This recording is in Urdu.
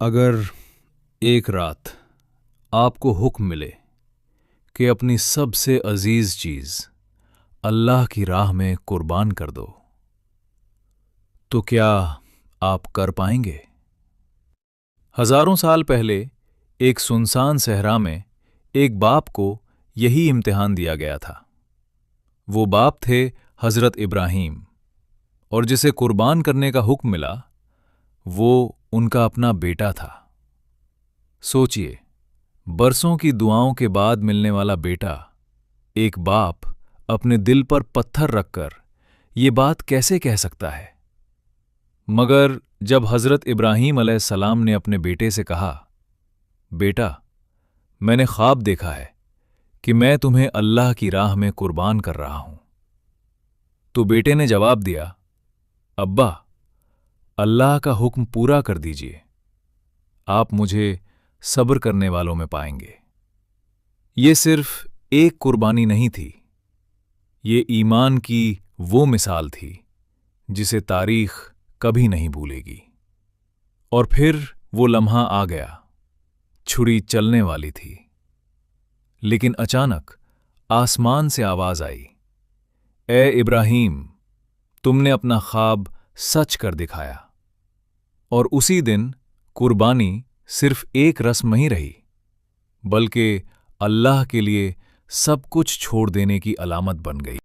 اگر ایک رات آپ کو حکم ملے کہ اپنی سب سے عزیز چیز اللہ کی راہ میں قربان کر دو تو کیا آپ کر پائیں گے؟ ہزاروں سال پہلے ایک سنسان صحرا میں ایک باپ کو یہی امتحان دیا گیا تھا۔ وہ باپ تھے حضرت ابراہیم، اور جسے قربان کرنے کا حکم ملا وہ ان کا اپنا بیٹا تھا۔ سوچئے، برسوں کی دعاؤں کے بعد ملنے والا بیٹا، ایک باپ اپنے دل پر پتھر رکھ کر یہ بات کیسے کہہ سکتا ہے؟ مگر جب حضرت ابراہیم علیہ السلام نے اپنے بیٹے سے کہا، بیٹا، میں نے خواب دیکھا ہے کہ میں تمہیں اللہ کی راہ میں قربان کر رہا ہوں، تو بیٹے نے جواب دیا، ابا، اللہ کا حکم پورا کر دیجئے، آپ مجھے صبر کرنے والوں میں پائیں گے۔ یہ صرف ایک قربانی نہیں تھی، یہ ایمان کی وہ مثال تھی جسے تاریخ کبھی نہیں بھولے گی۔ اور پھر وہ لمحہ آ گیا، چھری چلنے والی تھی، لیکن اچانک آسمان سے آواز آئی، اے ابراہیم، تم نے اپنا خواب سچ کر دکھایا۔ اور اسی دن قربانی صرف ایک رسم نہیں رہی، بلکہ اللہ کے لیے سب کچھ چھوڑ دینے کی علامت بن گئی۔